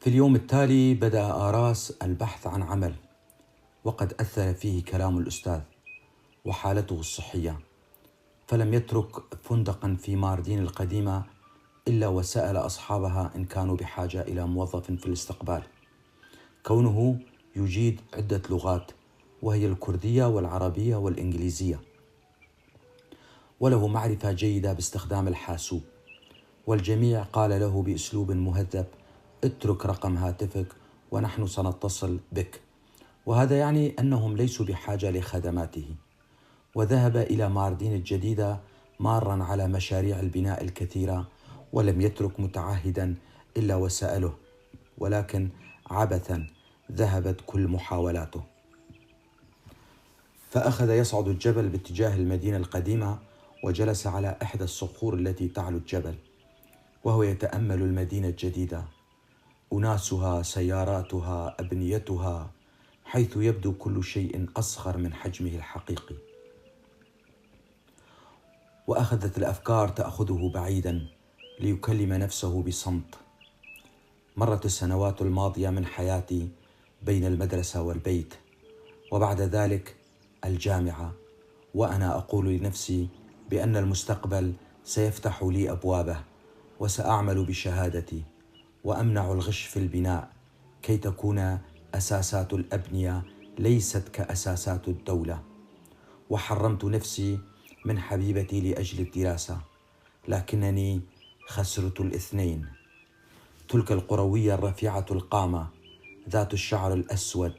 في اليوم التالي بدأ آراس البحث عن عمل، وقد أثر فيه كلام الأستاذ وحالته الصحية، فلم يترك فندقا في ماردين القديمة إلا وسأل أصحابها إن كانوا بحاجة إلى موظف في الاستقبال، كونه يجيد عدة لغات وهي الكردية والعربية والإنجليزية، وله معرفة جيدة باستخدام الحاسوب. والجميع قال له بأسلوب مهذب: اترك رقم هاتفك ونحن سنتصل بك، وهذا يعني أنهم ليسوا بحاجة لخدماته. وذهب إلى ماردين الجديدة مارا على مشاريع البناء الكثيرة، ولم يترك متعهدا إلا وسأله، ولكن عبثا ذهبت كل محاولاته. فأخذ يصعد الجبل باتجاه المدينة القديمة، وجلس على إحدى الصخور التي تعلو الجبل وهو يتأمل المدينة الجديدة، أناسها، سياراتها، أبنيتها، حيث يبدو كل شيء أصغر من حجمه الحقيقي. وأخذت الأفكار تأخذه بعيدا ليكلم نفسه بصمت. مرت السنوات الماضية من حياتي بين المدرسة والبيت، وبعد ذلك الجامعة، وأنا أقول لنفسي بأن المستقبل سيفتح لي أبوابه، وسأعمل بشهادتي، وأمنع الغش في البناء كي تكون أساسات الأبنية ليست كأساسات الدولة. وحرمت نفسي من حبيبتي لأجل الدراسة، لكنني خسرت الاثنين. تلك القروية الرفيعة القامة ذات الشعر الأسود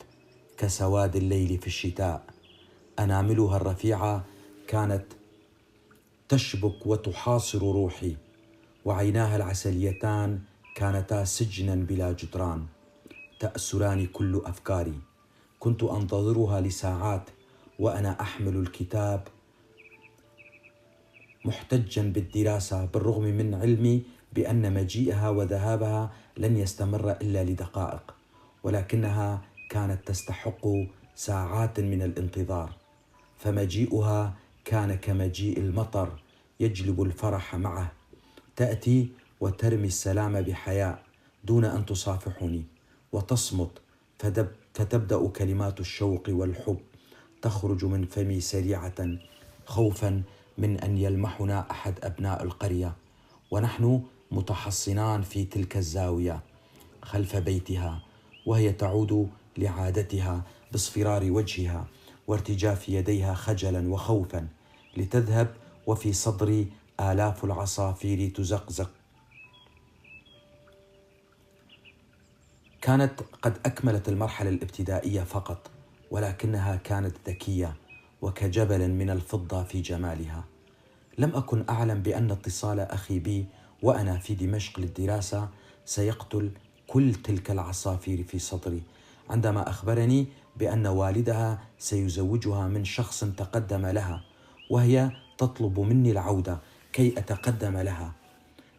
كسواد الليل في الشتاء، أناملها الرفيعة كانت تشبك وتحاصر روحي، وعيناها العسليتان كانتا سجنا بلا جدران تأسران كل أفكاري. كنت أنتظرها لساعات وأنا أحمل الكتاب محتجا بالدراسة، بالرغم من علمي بأن مجيئها وذهابها لن يستمر إلا لدقائق، ولكنها كانت تستحق ساعات من الانتظار. فمجيئها كان كمجيء المطر يجلب الفرح معه، تأتي وترمي السلام بحياء دون أن تصافحني، وتصمت، فتبدأ كلمات الشوق والحب تخرج من فمي سريعة، خوفا من أن يلمحنا أحد أبناء القرية ونحن متحصنان في تلك الزاوية خلف بيتها، وهي تعود لعادتها باصفرار وجهها وارتجاف يديها خجلا وخوفا لتذهب، وفي صدري آلاف العصافير تزقزق. كانت قد أكملت المرحلة الابتدائية فقط، ولكنها كانت ذكية وكجبل من الفضة في جمالها. لم أكن أعلم بأن اتصال أخي بي وأنا في دمشق للدراسة سيقتل كل تلك العصافير في صدري، عندما أخبرني بأن والدها سيزوجها من شخص تقدم لها، وهي تطلب مني العودة كي أتقدم لها.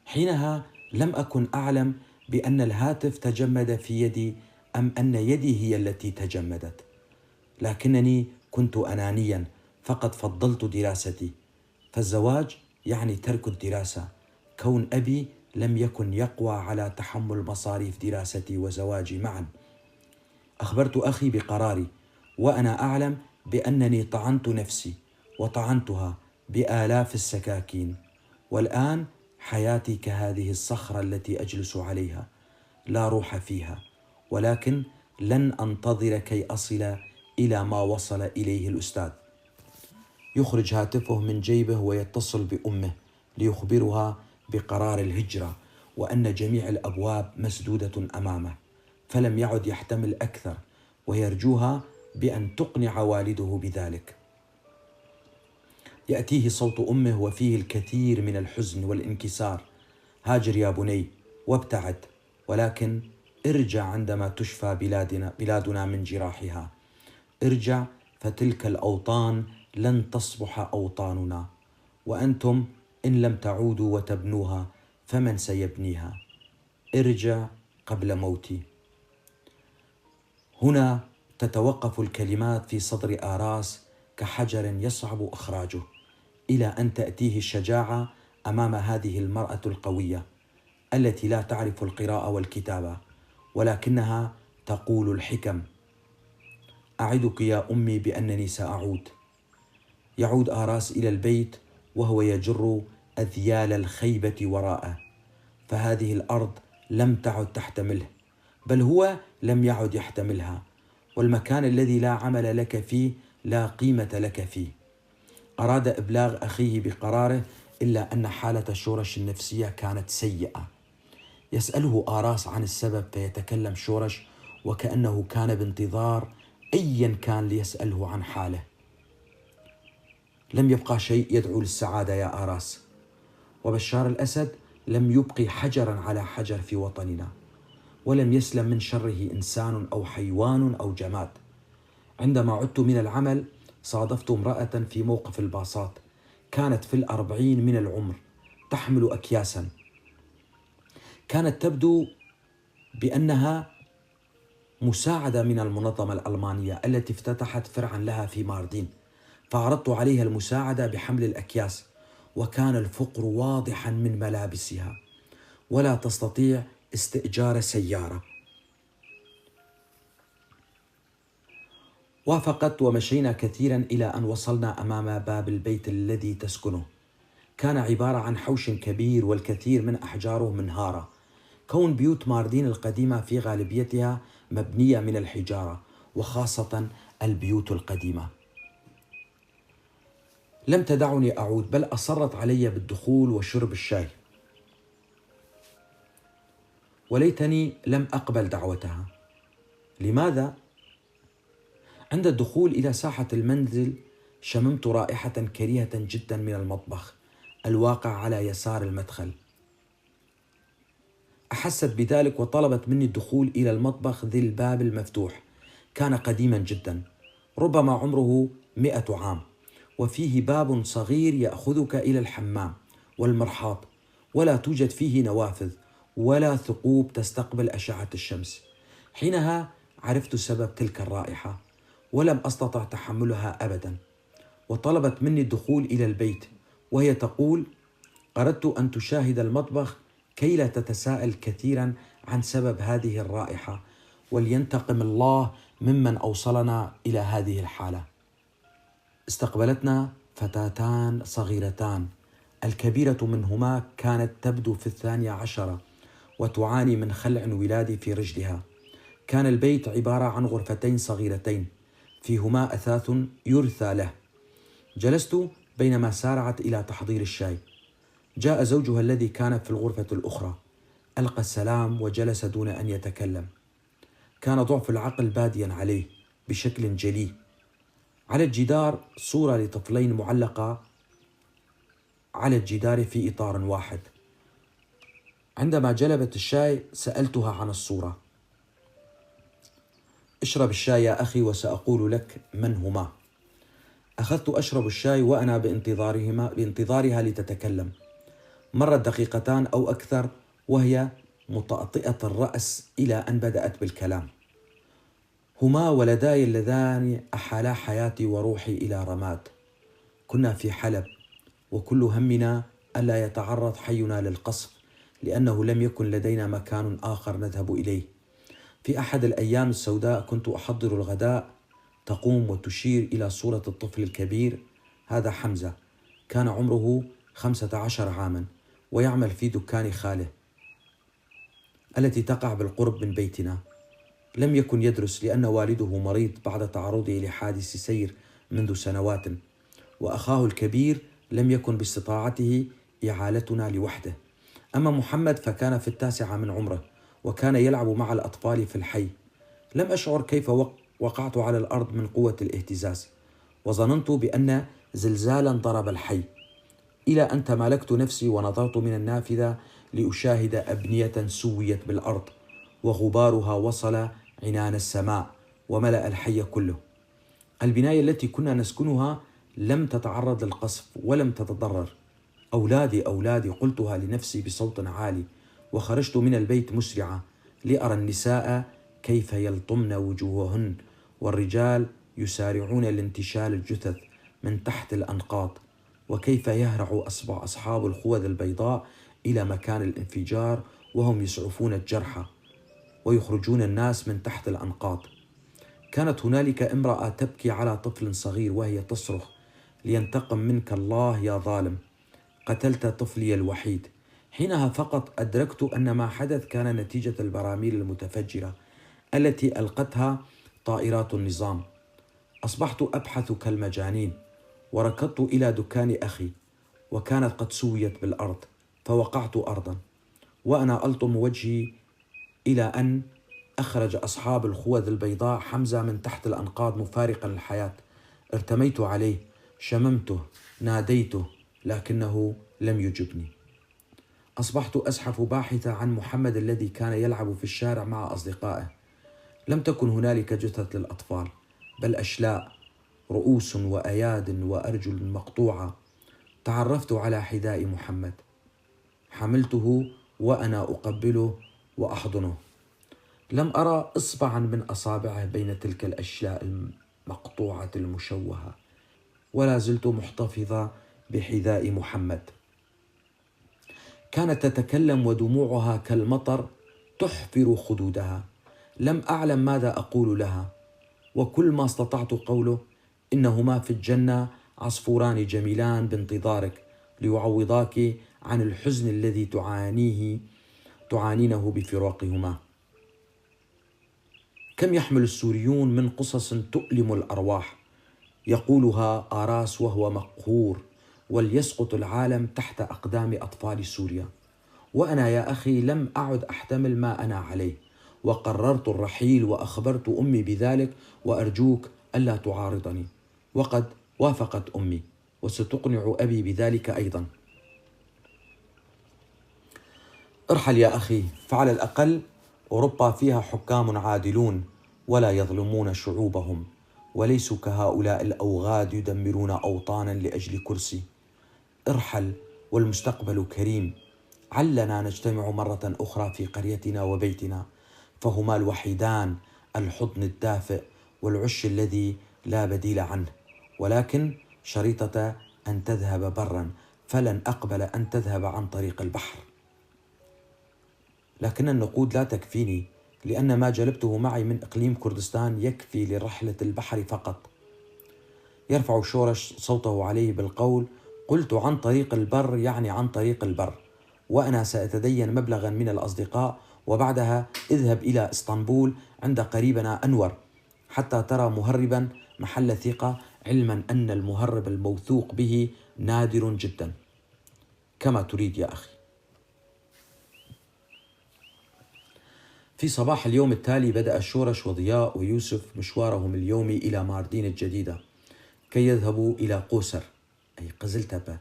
حينها لم أكن أعلم بأن الهاتف تجمد في يدي أم أن يدي هي التي تجمدت، لكنني كنت أنانيا، فقد فضلت دراستي. فالزواج يعني ترك الدراسة، كون أبي لم يكن يقوى على تحمل مصاريف دراستي وزواجي معا. أخبرت أخي بقراري وأنا أعلم بأنني طعنت نفسي وطعنتها بآلاف السكاكين، والآن حياتي كهذه الصخرة التي أجلس عليها، لا روح فيها، ولكن لن أنتظر كي أصل إلى ما وصل إليه الأستاذ. يخرج هاتفه من جيبه ويتصل بأمه ليخبرها بقرار الهجرة وأن جميع الأبواب مسدودة أمامه، فلم يعد يحتمل أكثر، ويرجوها بأن تقنع والده بذلك. يأتيه صوت أمه وفيه الكثير من الحزن والانكسار: هاجر يا بني وابتعد، ولكن ارجع عندما تشفى بلادنا من جراحها. ارجع، فتلك الأوطان لن تصبح أوطاننا، وأنتم إن لم تعودوا وتبنوها فمن سيبنيها؟ ارجع قبل موتي. هنا تتوقف الكلمات في صدر آراس كحجر يصعب إخراجه، إلى أن تأتيه الشجاعة أمام هذه المرأة القوية التي لا تعرف القراءة والكتابة، ولكنها تقول الحكم. أعدك يا أمي بأنني سأعود. يعود آراس إلى البيت وهو يجر أذيال الخيبة وراءه، فهذه الأرض لم تعد تحتمله، بل هو لم يعد يحتملها، والمكان الذي لا عمل لك فيه لا قيمة لك فيه. أراد إبلاغ أخيه بقراره، إلا أن حالة شورش النفسية كانت سيئة. يسأله آراس عن السبب، فيتكلم شورش وكأنه كان بانتظار أيا كان ليسأله عن حاله. لم يبقى شيء يدعو للسعادة يا آراس، وبشار الأسد لم يبقي حجرا على حجر في وطننا، ولم يسلم من شره إنسان أو حيوان أو جماد. عندما عدت من العمل صادفت امرأة في موقف الباصات، كانت في 40 من العمر، تحمل أكياسا. كانت تبدو بأنها مساعدة من المنظمة الألمانية التي افتتحت فرعا لها في ماردين، فعرضت عليها المساعدة بحمل الأكياس، وكان الفقر واضحا من ملابسها، ولا تستطيع استئجار سيارة. وافقت ومشينا كثيرا إلى أن وصلنا أمام باب البيت الذي تسكنه. كان عبارة عن حوش كبير، والكثير من أحجاره منهارة. كون بيوت ماردين القديمة في غالبيتها مبنية من الحجارة، وخاصة البيوت القديمة. لم تدعني أعود، بل أصرت علي بالدخول وشرب الشاي، وليتني لم أقبل دعوتها. لماذا؟ عند الدخول إلى ساحة المنزل شممت رائحة كريهة جدا من المطبخ الواقع على يسار المدخل. أحست بذلك وطلبت مني الدخول إلى المطبخ ذي الباب المفتوح. كان قديما جدا، ربما عمره 100 عام، وفيه باب صغير يأخذك إلى الحمام والمرحاض، ولا توجد فيه نوافذ ولا ثقوب تستقبل أشعة الشمس. حينها عرفت سبب تلك الرائحة، ولم أستطع تحملها أبدا، وطلبت مني الدخول إلى البيت، وهي تقول: أردت أن تشاهد المطبخ كي لا تتساءل كثيرا عن سبب هذه الرائحة، ولينتقم الله ممن أوصلنا إلى هذه الحالة. استقبلتنا فتاتان صغيرتان، الكبيرة منهما كانت تبدو في 12 وتعاني من خلع ولادي في رجلها. كان البيت عبارة عن غرفتين صغيرتين فيهما أثاث يرثى له. جلست بينما سارعت إلى تحضير الشاي. جاء زوجها الذي كان في الغرفة الأخرى، ألقى السلام وجلس دون أن يتكلم. كان ضعف العقل باديا عليه بشكل جلي. على الجدار صورة لطفلين معلقة على الجدار في إطار واحد. عندما جلبت الشاي سألتها عن الصورة. اشرب الشاي يا أخي وسأقول لك من هما. أخذت أشرب الشاي وأنا بانتظارها لتتكلم. مرت دقيقتان أو أكثر وهي مطأطئة الرأس إلى أن بدأت بالكلام. هما ولداي اللذان أحالا حياتي وروحي إلى رماد. كنا في حلب، وكل همنا ألا يتعرض حينا للقصف، لأنه لم يكن لدينا مكان آخر نذهب إليه. في أحد الأيام السوداء كنت أحضر الغداء، تقوم وتشير إلى صورة الطفل الكبير. هذا حمزة، كان عمره 15 عاما، ويعمل في دكان خاله التي تقع بالقرب من بيتنا. لم يكن يدرس لأن والده مريض بعد تعرضه لحادث سير منذ سنوات، وأخاه الكبير لم يكن باستطاعته إعالتنا لوحده. أما محمد فكان في 9 من عمره، وكان يلعب مع الأطفال في الحي. لم أشعر كيف وقعت على الأرض من قوة الاهتزاز، وظننت بأن زلزالا ضرب الحي، إلى أن تمالكت نفسي ونظرت من النافذة لأشاهد أبنية سويت بالأرض، وغبارها وصل عنان السماء وملأ الحي كله. البناية التي كنا نسكنها لم تتعرض للقصف ولم تتضرر. أولادي أولادي، قلتها لنفسي بصوت عالي، وخرجت من البيت مسرعة لأرى النساء كيف يلطمن وجوههن، والرجال يسارعون لانتشال الجثث من تحت الأنقاض، وكيف يهرع أصحاب الخوذ البيضاء إلى مكان الانفجار وهم يسعفون الجرحى، ويخرجون الناس من تحت الأنقاض. كانت هنالك امرأة تبكي على طفل صغير وهي تصرخ: لينتقم منك الله يا ظالم، قتلت طفلي الوحيد. حينها فقط أدركت أن ما حدث كان نتيجة البراميل المتفجرة التي ألقتها طائرات النظام. أصبحت أبحث كالمجانين، وركضت إلى دكان أخي، وكانت قد سويت بالأرض، فوقعت أرضا وأنا ألطم وجهي إلى أن أخرج أصحاب الخوذ البيضاء حمزة من تحت الأنقاض مفارقا للحياة. ارتميت عليه، شممته، ناديته، لكنه لم يجبني. أصبحت أزحف باحثا عن محمد الذي كان يلعب في الشارع مع أصدقائه. لم تكن هنالك جثث للأطفال، بل أشلاء، رؤوس وأياد وأرجل مقطوعة. تعرفت على حذاء محمد، حملته وأنا أقبله وأحضنه. لم أرى إصبعا من أصابعه بين تلك الأشلاء المقطوعة المشوهة، ولا زلت محتفظة بحذاء محمد. كانت تتكلم ودموعها كالمطر تحفر خدودها. لم أعلم ماذا أقول لها، وكل ما استطعت قوله: إنهما في الجنة عصفوران جميلان بانتظارك ليعوضاك عن الحزن الذي تعانينه بفراقهما. كم يحمل السوريون من قصص تؤلم الأرواح، يقولها آراس وهو مقهور: وليسقط العالم تحت أقدام أطفال سوريا. وأنا يا أخي لم أعد أحتمل ما أنا عليه، وقررت الرحيل، وأخبرت أمي بذلك، وأرجوك ألا تعارضني. وقد وافقت أمي، وستقنع أبي بذلك أيضا. ارحل يا أخي، فعلى الأقل أوروبا فيها حكام عادلون ولا يظلمون شعوبهم، وليسوا كهؤلاء الأوغاد يدمرون أوطانا لأجل كرسي. ارحل والمستقبل كريم. علنا نجتمع مرة أخرى في قريتنا وبيتنا، فهما الوحيدان، الحضن الدافئ والعش الذي لا بديل عنه. ولكن شريطة أن تذهب برا، فلن أقبل أن تذهب عن طريق البحر. لكن النقود لا تكفيني، لأن ما جلبته معي من إقليم كردستان يكفي لرحلة البحر فقط. يرفع شورش صوته عليه بالقول: قلت عن طريق البر يعني عن طريق البر، وأنا سأتدين مبلغا من الأصدقاء، وبعدها اذهب إلى إسطنبول عند قريبنا أنور حتى ترى مهربا محل ثقة، علما أن المهرب الموثوق به نادر جدا. كما تريد يا أخي. في صباح اليوم التالي بدأ شورش وضياء ويوسف مشوارهم اليومي إلى ماردين الجديدة كي يذهبوا إلى قوسر أي قزلتبة.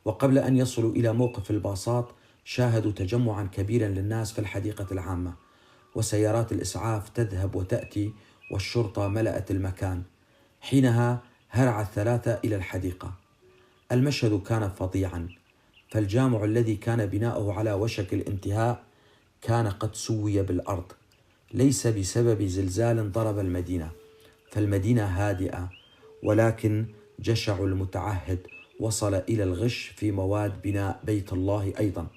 وقبل أن يصلوا إلى موقف الباصات شاهدوا تجمعا كبيرا للناس في الحديقة العامة، وسيارات الإسعاف تذهب وتأتي، والشرطة ملأت المكان. حينها هرع الثلاثة إلى الحديقة. المشهد كان فظيعا، فالجامع الذي كان بناؤه على وشك الانتهاء كان قد سوي بالأرض، ليس بسبب زلزال ضرب المدينة، فالمدينة هادئة، ولكن جشع المتعهد وصل إلى الغش في مواد بناء بيت الله أيضا.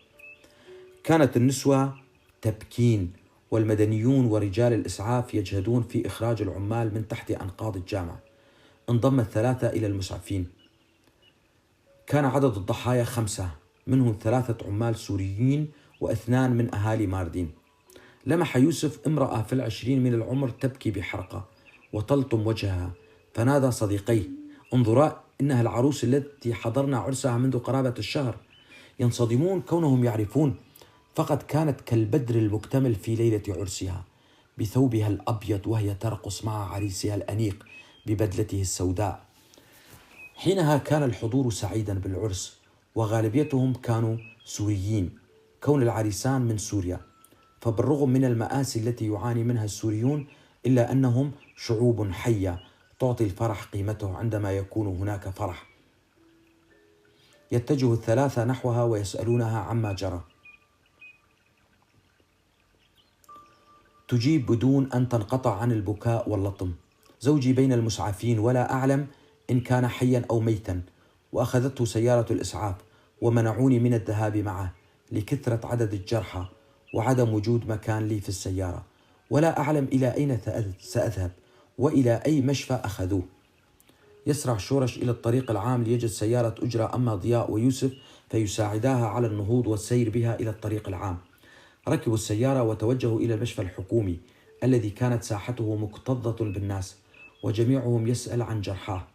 كانت النسوة تبكين، والمدنيون ورجال الإسعاف يجهدون في إخراج العمال من تحت أنقاض الجامع. انضم الثلاثة إلى المسعفين. كان عدد الضحايا 5، منهم 3 عمال سوريين و2 من أهالي ماردين. لمح يوسف امرأة في 20 من العمر تبكي بحرقة وتلطم وجهها، فنادى صديقيه: انظرا، إنها العروس التي حضرنا عرسها منذ قرابة الشهر. ينصدمون كونهم يعرفون، فقد كانت كالبدر المكتمل في ليلة عرسها، بثوبها الأبيض وهي ترقص مع عريسها الأنيق ببدلته السوداء. حينها كان الحضور سعيدا بالعرس، وغالبيتهم كانوا سوريين، كون العريسان من سوريا. فبالرغم من المآسي التي يعاني منها السوريون، إلا أنهم شعوب حية تعطي الفرح قيمته عندما يكون هناك فرح. يتجه الثلاثة نحوها ويسألونها عما جرى. تجيب بدون أن تنقطع عن البكاء واللطم: زوجي بين المسعفين، ولا أعلم إن كان حيا أو ميتا، وأخذته سيارة الإسعاف ومنعوني من الذهاب معه لكثرة عدد الجرحى وعدم وجود مكان لي في السيارة، ولا أعلم إلى أين سأذهب وإلى أي مشفى أخذوه. يسرع شورش إلى الطريق العام ليجد سيارة أجرة، أما ضياء ويوسف فيساعداها على النهوض والسير بها إلى الطريق العام. ركبوا السيارة وتوجهوا إلى المشفى الحكومي الذي كانت ساحته مكتظة بالناس وجميعهم يسأل عن جرحاه.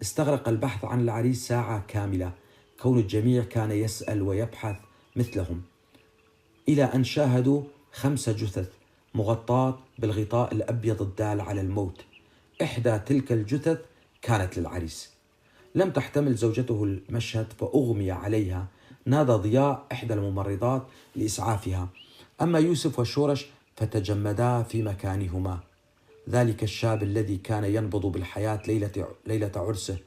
استغرق البحث عن العريس ساعة كاملة، كون الجميع كان يسأل ويبحث مثلهم، إلى أن شاهدوا 5 جثث مغطاة بالغطاء الأبيض الدال على الموت. إحدى تلك الجثث كانت للعريس. لم تحتمل زوجته المشهد فأغمي عليها. نادى ضياء إحدى الممرضات لإسعافها، أما يوسف وشورش فتجمدا في مكانهما. ذلك الشاب الذي كان ينبض بالحياة ليلة عرسه،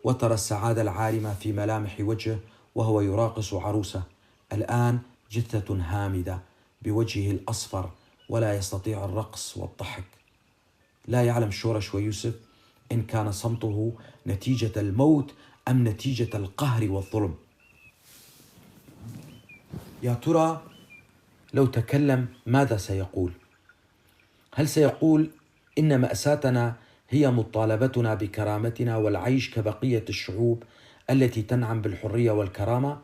وترى السعادة العارمة في ملامح وجهه وهو يراقص عروسه، الآن جثة هامدة بوجهه الأصفر ولا يستطيع الرقص والضحك. لا يعلم شورش ويوسف إن كان صمته نتيجة الموت أم نتيجة القهر والظلم. يا ترى لو تكلم ماذا سيقول؟ هل سيقول إن مأساتنا هي مطالبتنا بكرامتنا والعيش كبقية الشعوب التي تنعم بالحرية والكرامة؟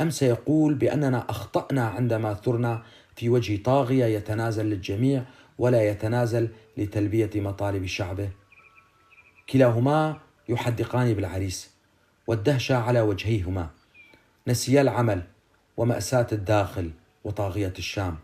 أم سيقول بأننا أخطأنا عندما ثرنا في وجه طاغية يتنازل للجميع ولا يتنازل لتلبية مطالب شعبه؟ كلاهما يحدقان بالعريس والدهشة على وجهيهما، نسيا العمل ومأساة الداخل وطاغية الشام،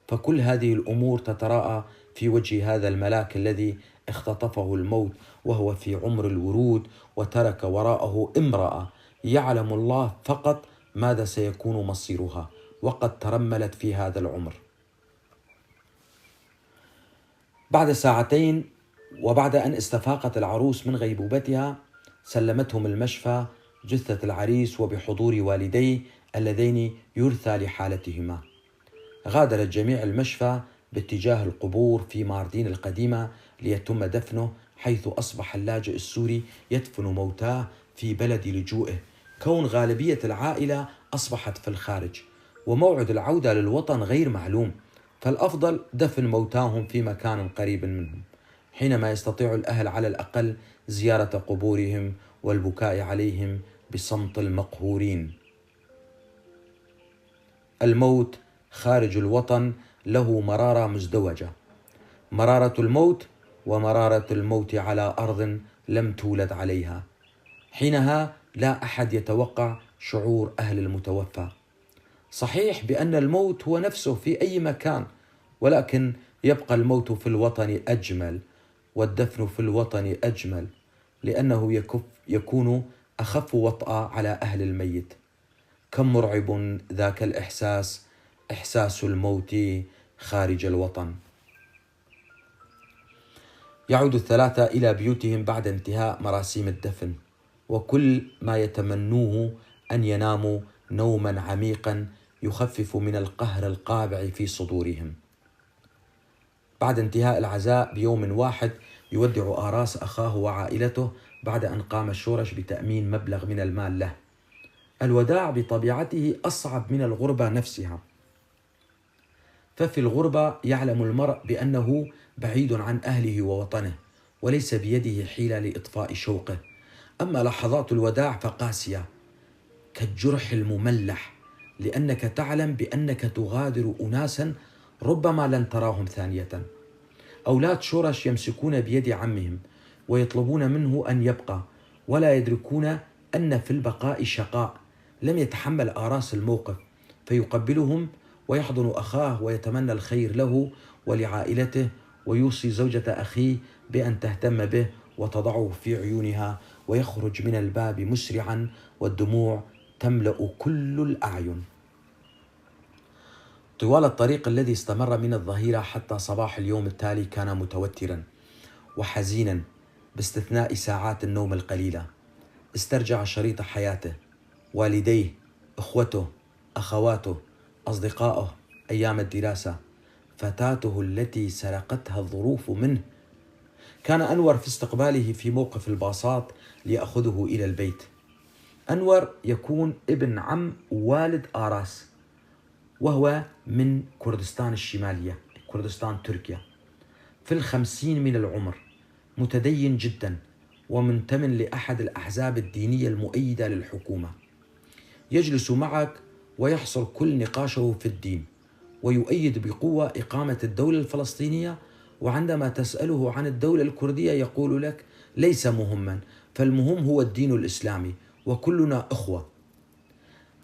فكل هذه الأمور تتراءى في وجه هذا الملاك الذي اختطفه الموت وهو في عمر الورود، وترك وراءه امرأة يعلم الله فقط ماذا سيكون مصيرها، وقد ترملت في هذا العمر. بعد ساعتين وبعد أن استفاقت العروس من غيبوبتها، سلمتهم المشفى جثة العريس وبحضور والديه اللذين يرثى لحالتهما. غادر الجميع المشفى باتجاه القبور في ماردين القديمة ليتم دفنه، حيث أصبح اللاجئ السوري يدفن موتاه في بلد لجوئه، كون غالبية العائلة أصبحت في الخارج وموعد العودة للوطن غير معلوم، فالأفضل دفن موتاهم في مكان قريب منهم، حينما يستطيع الأهل على الأقل زيارة قبورهم والبكاء عليهم بصمت المقهورين. الموت خارج الوطن له مرارة مزدوجة، مرارة الموت ومرارة الموت على أرض لم تولد عليها. حينها لا أحد يتوقع شعور أهل المتوفى. صحيح بأن الموت هو نفسه في أي مكان، ولكن يبقى الموت في الوطن أجمل والدفن في الوطن أجمل، لأنه يكون أخف وطأة على أهل الميت. كم مرعب ذاك الإحساس، إحساس الموت خارج الوطن. يعود الثلاثة إلى بيوتهم بعد انتهاء مراسيم الدفن، وكل ما يتمنوه أن يناموا نوما عميقا يخفف من القهر القابع في صدورهم. بعد انتهاء العزاء بيوم واحد يودع آراس أخاه وعائلته بعد أن قام شورش بتأمين مبلغ من المال له. الوداع بطبيعته أصعب من الغربة نفسها، ففي الغربة يعلم المرء بأنه بعيد عن أهله ووطنه وليس بيده حيلة لإطفاء شوقه، أما لحظات الوداع فقاسية كالجرح المملح، لأنك تعلم بأنك تغادر أناسا ربما لن تراهم ثانية. أولاد شورش يمسكون بيد عمهم ويطلبون منه أن يبقى، ولا يدركون أن في البقاء شقاء. لم يتحمل آراس الموقف فيقبلهم ويحضن أخاه ويتمنى الخير له ولعائلته، ويوصي زوجة أخيه بأن تهتم به وتضعه في عيونها، ويخرج من الباب مسرعا والدموع تملأ كل الأعين. طوال الطريق الذي استمر من الظهيرة حتى صباح اليوم التالي كان متوترا وحزينا باستثناء ساعات النوم القليلة. استرجع شريط حياته، والديه، أخوته، أخواته، أصدقائه، أيام الدراسة، فتاته التي سرقتها الظروف منه. كان أنور في استقباله في موقف الباصات ليأخذه إلى البيت. أنور يكون ابن عم والد آراس، وهو من كردستان الشمالية، كردستان تركيا، في 50 من العمر، متدين جدا ومنتمٍ لأحد الأحزاب الدينية المؤيدة للحكومة، يجلس معك ويحصر كل نقاشه في الدين، ويؤيد بقوة إقامة الدولة الفلسطينية، وعندما تسأله عن الدولة الكردية يقول لك ليس مهما، فالمهم هو الدين الإسلامي وكلنا إخوة.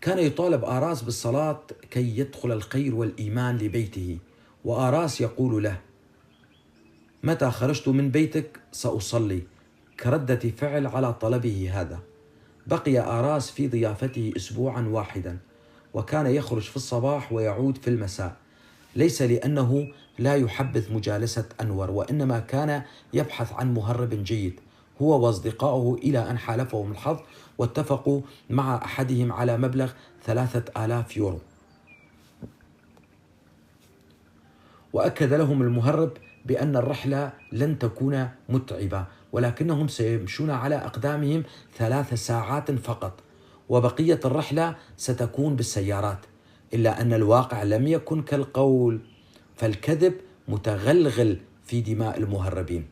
كان يطالب آراس بالصلاة كي يدخل الخير والإيمان لبيته، وآراس يقول له متى خرجت من بيتك سأصلي، كردة فعل على طلبه هذا. بقي آراس في ضيافته أسبوعا واحدا، وكان يخرج في الصباح ويعود في المساء، ليس لأنه لا يحبذ مجالسة أنور، وإنما كان يبحث عن مهرب جيد هو وأصدقائه، إلى أن حالفهم الحظ واتفقوا مع أحدهم على مبلغ 3000 يورو. وأكد لهم المهرب بأن الرحلة لن تكون متعبة، ولكنهم سيمشون على أقدامهم 3 ساعات فقط، وبقية الرحلة ستكون بالسيارات. إلا أن الواقع لم يكن كالقول، فالكذب متغلغل في دماء المهربين.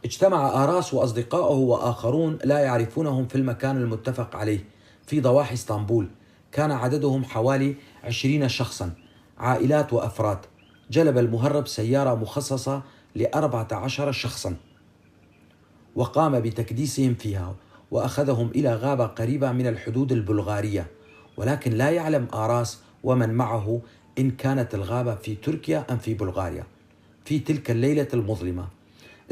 اجتمع آراس وأصدقائه وآخرون لا يعرفونهم في المكان المتفق عليه في ضواحي اسطنبول. كان عددهم حوالي 20 شخصا، عائلات وأفراد. جلب المهرب سيارة مخصصة ل14 شخصا، وقام بتكديسهم فيها، وأخذهم إلى غابة قريبة من الحدود البلغارية، ولكن لا يعلم آراس ومن معه إن كانت الغابة في تركيا أم في بلغاريا. في تلك الليلة المظلمة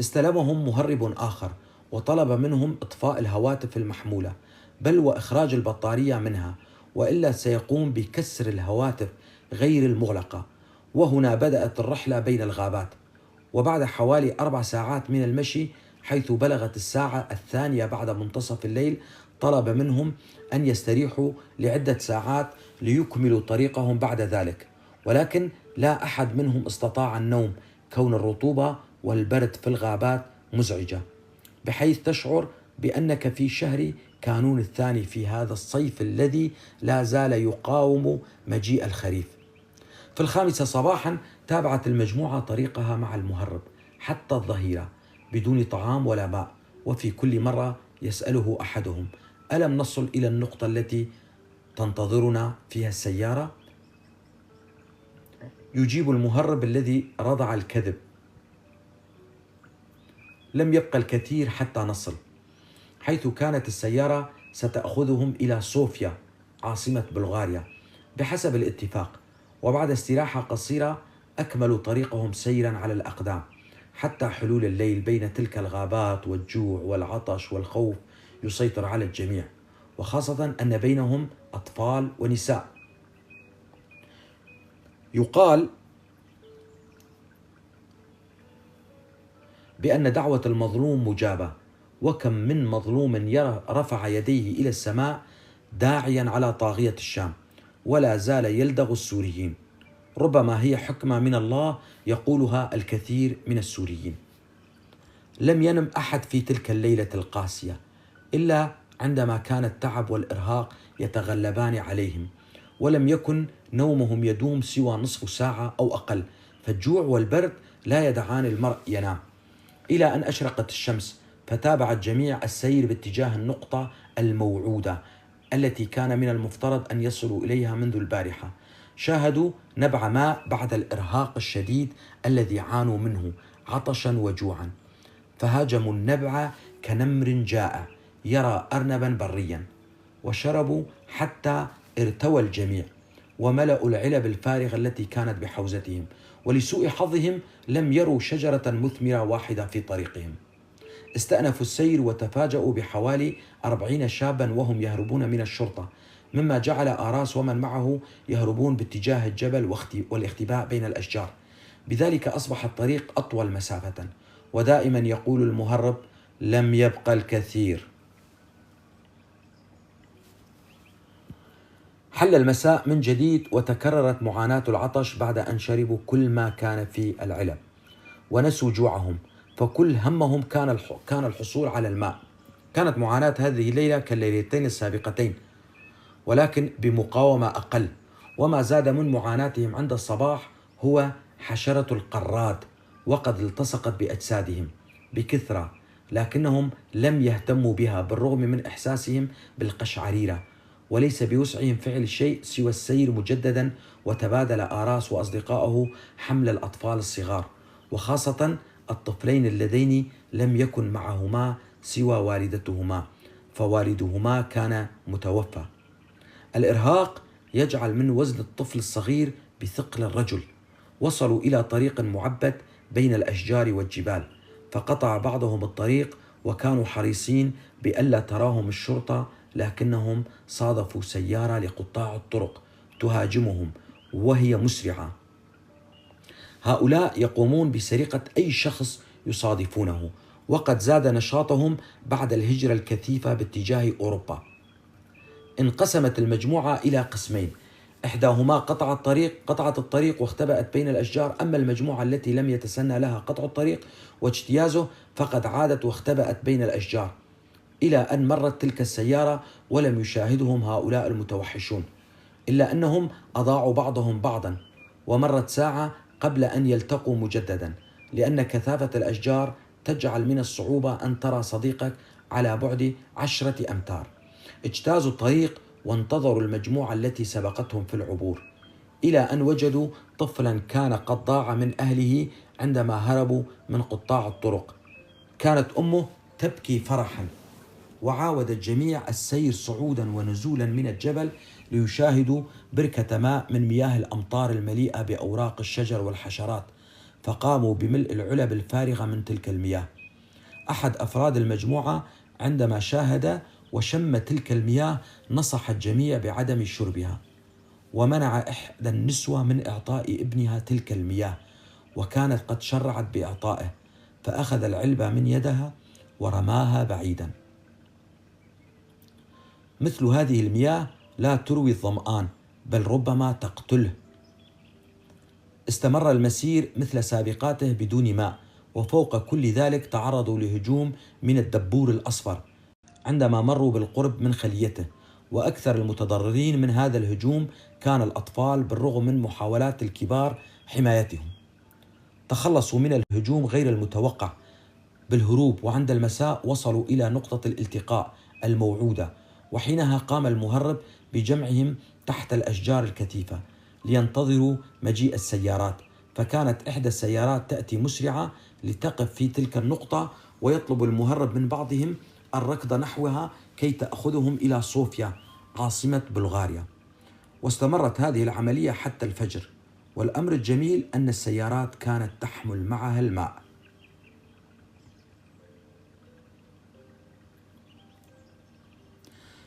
استلمهم مهرب آخر وطلب منهم إطفاء الهواتف المحمولة، بل وإخراج البطارية منها، وإلا سيقوم بكسر الهواتف غير المغلقة. وهنا بدأت الرحلة بين الغابات، وبعد حوالي 4 ساعات من المشي، حيث بلغت الساعة 2 بعد منتصف الليل، طلب منهم أن يستريحوا لعدة ساعات ليكملوا طريقهم بعد ذلك، ولكن لا أحد منهم استطاع النوم، كون الرطوبة والبرد في الغابات مزعجة، بحيث تشعر بأنك في شهر كانون الثاني في هذا الصيف الذي لا زال يقاوم مجيء الخريف. في 5 صباحا تابعت المجموعة طريقها مع المهرب حتى الظهيرة بدون طعام ولا ماء، وفي كل مرة يسأله أحدهم ألم نصل إلى النقطة التي تنتظرنا فيها السيارة؟ يجيب المهرب الذي رضع الكذب لم يبقى الكثير حتى نصل، حيث كانت السيارة ستأخذهم إلى صوفيا عاصمة بلغاريا بحسب الاتفاق. وبعد استراحة قصيرة أكملوا طريقهم سيرا على الأقدام حتى حلول الليل بين تلك الغابات، والجوع والعطش والخوف يسيطر على الجميع، وخاصة أن بينهم أطفال ونساء. يقال بأن دعوة المظلوم مجابة، وكم من مظلوم رفع يديه إلى السماء داعيا على طاغية الشام، ولا زال يلدغ السوريين. ربما هي حكمة من الله يقولها الكثير من السوريين. لم ينم أحد في تلك الليلة القاسية إلا عندما كان التعب والإرهاق يتغلبان عليهم، ولم يكن نومهم يدوم سوى نصف ساعة أو أقل، فالجوع والبرد لا يدعان المرء ينام. إلى أن أشرقت الشمس، فتابع الجميع السير باتجاه النقطة الموعودة التي كان من المفترض أن يصلوا إليها منذ البارحة. شاهدوا نبع ماء بعد الإرهاق الشديد الذي عانوا منه عطشا وجوعا، فهاجموا النبع كنمر جائع يرى أرنبا بريا، وشربوا حتى ارتوى الجميع، وملأوا العلب الفارغة التي كانت بحوزتهم، ولسوء حظهم لم يروا شجرة مثمرة واحدة في طريقهم. استأنفوا السير وتفاجأوا بحوالي 40 شابا وهم يهربون من الشرطة، مما جعل آراس ومن معه يهربون باتجاه الجبل والاختباء بين الأشجار. بذلك أصبح الطريق أطول مسافة، ودائما يقول المهرب لم يبقى الكثير. حل المساء من جديد، وتكررت معاناة العطش بعد أن شربوا كل ما كان في العلب ونسوا جوعهم، فكل همهم كان الحصول على الماء. كانت معاناة هذه الليلة كالليلتين السابقتين، ولكن بمقاومة أقل. وما زاد من معاناتهم عند الصباح هو حشرة القراد، وقد التصقت بأجسادهم بكثرة، لكنهم لم يهتموا بها بالرغم من إحساسهم بالقشعريرة، وليس بوسعهم فعل شيء سوى السير مجددا وتبادل آراس وأصدقائه حمل الأطفال الصغار، وخاصة الطفلين اللذين لم يكن معهما سوى والدتهما، فوالدهما كان متوفى. الإرهاق يجعل من وزن الطفل الصغير بثقل الرجل. وصلوا إلى طريق معبد بين الأشجار والجبال، فقطع بعضهم الطريق، وكانوا حريصين بألا تراهم الشرطة، لكنهم صادفوا سيارة لقطاع الطرق تهاجمهم وهي مسرعة. هؤلاء يقومون بسرقة أي شخص يصادفونه، وقد زاد نشاطهم بعد الهجرة الكثيفة باتجاه أوروبا. انقسمت المجموعة إلى قسمين، إحداهما قطعت الطريق واختبأت بين الأشجار، أما المجموعة التي لم يتسنى لها قطع الطريق واجتيازه فقد عادت واختبأت بين الأشجار، إلى أن مرت تلك السيارة ولم يشاهدهم هؤلاء المتوحشون، إلا أنهم أضاعوا بعضهم بعضا، ومرت ساعة قبل أن يلتقوا مجددا، لأن كثافة الأشجار تجعل من الصعوبة أن ترى صديقك على بعد 10 أمتار. اجتازوا الطريق وانتظروا المجموعة التي سبقتهم في العبور، إلى أن وجدوا طفلا كان قد ضاع من أهله عندما هربوا من قطاع الطرق. كانت أمه تبكي فرحا، وعاود الجميع السير صعودا ونزولا من الجبل ليشاهدوا بركة ماء من مياه الأمطار المليئة بأوراق الشجر والحشرات، فقاموا بملء العلب الفارغة من تلك المياه. أحد أفراد المجموعة عندما شاهد وشم تلك المياه نصح الجميع بعدم شربها، ومنع إحدى النسوة من إعطاء ابنها تلك المياه، وكانت قد شرعت بإعطائه، فأخذ العلبة من يدها ورماها بعيدا. مثل هذه المياه لا تروي الظمآن، بل ربما تقتله. استمر المسير مثل سابقاته بدون ماء، وفوق كل ذلك تعرضوا لهجوم من الدبور الأصفر عندما مروا بالقرب من خليته، وأكثر المتضررين من هذا الهجوم كان الأطفال بالرغم من محاولات الكبار حمايتهم. تخلصوا من الهجوم غير المتوقع بالهروب، وعند المساء وصلوا إلى نقطة الالتقاء الموعودة، وحينها قام المهرب بجمعهم تحت الأشجار الكثيفة لينتظروا مجيء السيارات، فكانت إحدى السيارات تأتي مسرعة لتقف في تلك النقطة، ويطلب المهرب من بعضهم الركض نحوها كي تأخذهم إلى صوفيا عاصمة بلغاريا. واستمرت هذه العملية حتى الفجر، والأمر الجميل أن السيارات كانت تحمل معها الماء.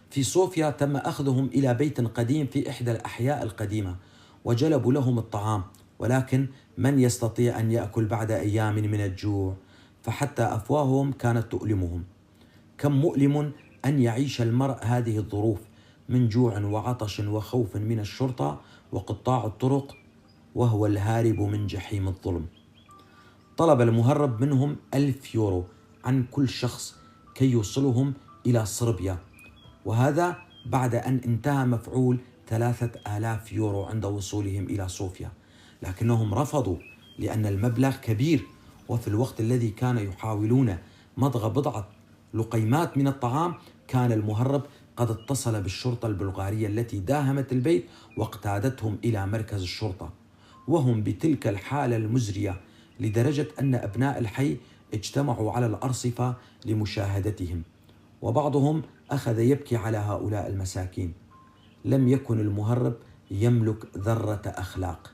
في صوفيا تم أخذهم إلى بيت قديم في إحدى الأحياء القديمة، وجلبوا لهم الطعام، ولكن من يستطيع أن يأكل بعد أيام من الجوع؟ فحتى أفواههم كانت تؤلمهم. كم مؤلم أن يعيش المرء هذه الظروف من جوع وعطش وخوف من الشرطة وقطاع الطرق، وهو الهارب من جحيم الظلم. طلب المهرب منهم 1000 يورو عن كل شخص كي يوصلهم إلى صربيا، وهذا بعد أن انتهى مفعول 3000 يورو عند وصولهم إلى صوفيا، لكنهم رفضوا لأن المبلغ كبير، وفي الوقت الذي كان يحاولون مضغ بضعة لقيمات من الطعام كان المهرب قد اتصل بالشرطة البلغارية التي داهمت البيت واقتادتهم إلى مركز الشرطة، وهم بتلك الحالة المزرية لدرجة أن أبناء الحي اجتمعوا على الأرصفة لمشاهدتهم، وبعضهم أخذ يبكي على هؤلاء المساكين. لم يكن المهرب يملك ذرة أخلاق.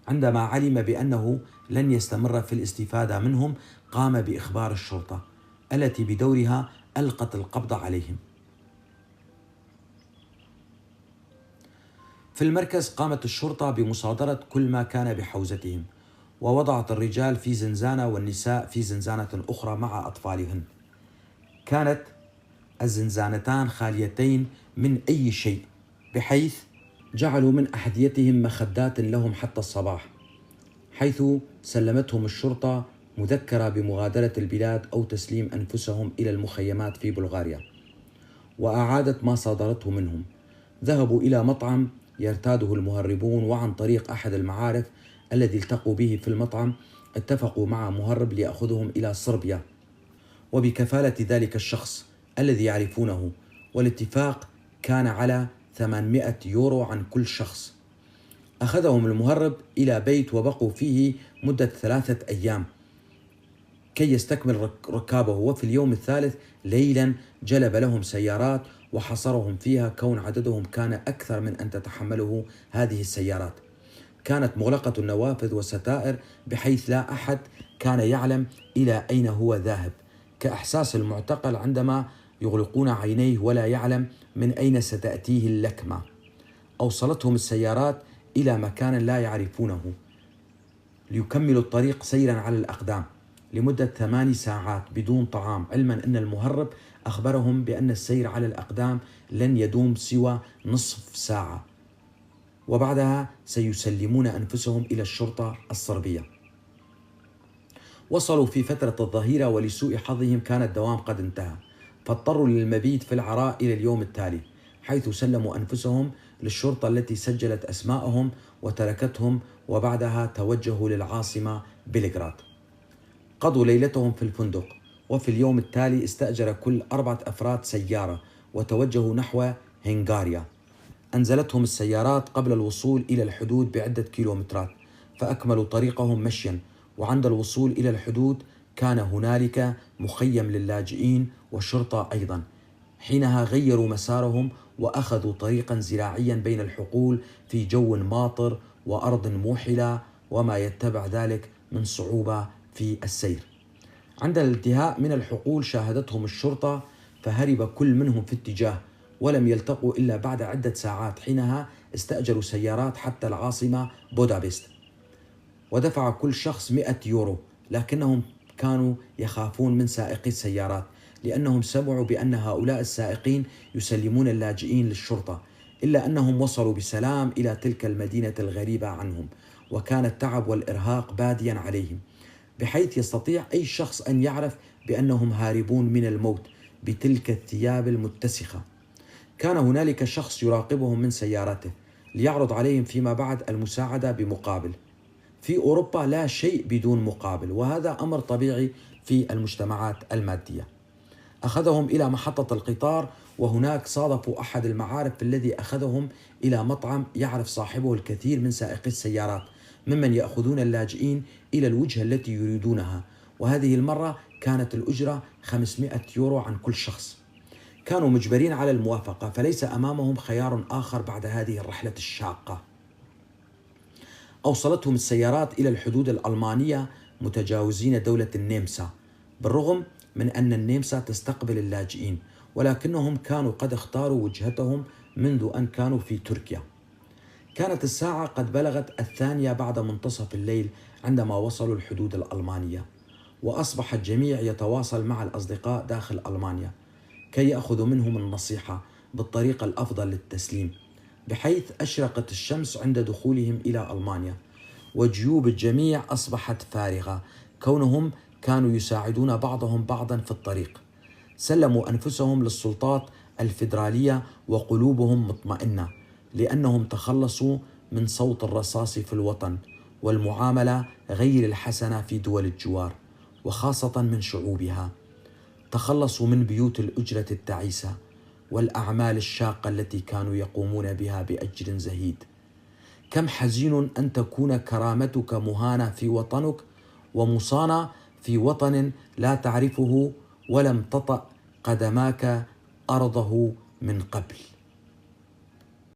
عندما علم بأنه لن يستمر في الاستفادة منهم قام بإخبار الشرطة التي بدورها ألقت القبض عليهم. في المركز قامت الشرطة بمصادرة كل ما كان بحوزتهم، ووضعت الرجال في زنزانة والنساء في زنزانة أخرى مع أطفالهن. كانت الزنزانتان خاليتين من أي شيء، بحيث جعلوا من أحذيتهم مخدات لهم حتى الصباح، حيث سلمتهم الشرطة مذكرة بمغادرة البلاد أو تسليم أنفسهم إلى المخيمات في بلغاريا، وأعادت ما صادرته منهم. ذهبوا إلى مطعم يرتاده المهربون، وعن طريق أحد المعارف الذي التقوا به في المطعم اتفقوا مع مهرب ليأخذهم إلى صربيا وبكفالة ذلك الشخص الذي يعرفونه، والاتفاق كان على 800 يورو عن كل شخص. أخذهم المهرب إلى بيت وبقوا فيه مدة 3 أيام كي يستكمل ركابه، وفي اليوم الثالث ليلا جلب لهم سيارات وحصرهم فيها كون عددهم كان أكثر من أن تتحمله هذه السيارات. كانت مغلقة النوافذ والستائر بحيث لا أحد كان يعلم إلى أين هو ذاهب، كإحساس المعتقل عندما يغلقون عينيه ولا يعلم من أين ستأتيه اللكمة. أوصلتهم السيارات إلى مكان لا يعرفونه ليكملوا الطريق سيرا على الأقدام لمدة 8 ساعات بدون طعام، علما أن المهرب أخبرهم بأن السير على الأقدام لن يدوم سوى نصف ساعة، وبعدها سيسلمون أنفسهم إلى الشرطة الصربية. وصلوا في فترة الظهيرة، ولسوء حظهم كان الدوام قد انتهى، فاضطروا للمبيت في العراء إلى اليوم التالي، حيث سلموا أنفسهم للشرطة التي سجلت أسماءهم وتركتهم، وبعدها توجهوا للعاصمة بلغراد. قضوا ليلتهم في الفندق، وفي اليوم التالي استأجر كل 4 أفراد سيارة وتوجهوا نحو هنغاريا. أنزلتهم السيارات قبل الوصول إلى الحدود بعدة كيلومترات، فأكملوا طريقهم مشيا، وعند الوصول إلى الحدود كان هنالك مخيم للاجئين والشرطة أيضا. حينها غيروا مسارهم وأخذوا طريقا زراعيا بين الحقول في جو ماطر وأرض موحلة وما يتبع ذلك من صعوبة في السير. عند الانتهاء من الحقول شاهدتهم الشرطة، فهرب كل منهم في اتجاه، ولم يلتقوا إلا بعد عدة ساعات. حينها استأجروا سيارات حتى العاصمة بودابست، ودفع كل شخص 100 يورو، لكنهم كانوا يخافون من سائقي السيارات لأنهم سمعوا بأن هؤلاء السائقين يسلمون اللاجئين للشرطة، إلا أنهم وصلوا بسلام إلى تلك المدينة الغريبة عنهم، وكان التعب والإرهاق باديا عليهم، بحيث يستطيع أي شخص أن يعرف بأنهم هاربون من الموت بتلك الثياب المتسخة. كان هنالك شخص يراقبهم من سيارته ليعرض عليهم فيما بعد المساعدة بمقابل. في أوروبا لا شيء بدون مقابل، وهذا أمر طبيعي في المجتمعات المادية. أخذهم إلى محطة القطار، وهناك صادفوا أحد المعارف الذي أخذهم إلى مطعم يعرف صاحبه الكثير من سائقي السيارات ممن يأخذون اللاجئين إلى الوجهة التي يريدونها، وهذه المرة كانت الأجرة 500 يورو عن كل شخص. كانوا مجبرين على الموافقة، فليس أمامهم خيار آخر بعد هذه الرحلة الشاقة. أوصلتهم السيارات إلى الحدود الألمانية متجاوزين دولة النمسا، بالرغم من أن النمسا تستقبل اللاجئين، ولكنهم كانوا قد اختاروا وجهتهم منذ أن كانوا في تركيا. كانت الساعة قد بلغت 2 بعد منتصف الليل عندما وصلوا الحدود الألمانية، وأصبح الجميع يتواصل مع الأصدقاء داخل ألمانيا كي يأخذوا منهم النصيحة بالطريقة الأفضل للتسليم، بحيث أشرقت الشمس عند دخولهم إلى ألمانيا، وجيوب الجميع أصبحت فارغة كونهم كانوا يساعدون بعضهم بعضا في الطريق. سلموا أنفسهم للسلطات الفيدرالية وقلوبهم مطمئنة، لأنهم تخلصوا من صوت الرصاص في الوطن والمعاملة غير الحسنة في دول الجوار، وخاصة من شعوبها. تخلصوا من بيوت الأجرة التعيسة والأعمال الشاقة التي كانوا يقومون بها بأجر زهيد. كم حزين أن تكون كرامتك مهانة في وطنك ومصانة في وطن لا تعرفه ولم تطأ قدماك أرضه من قبل.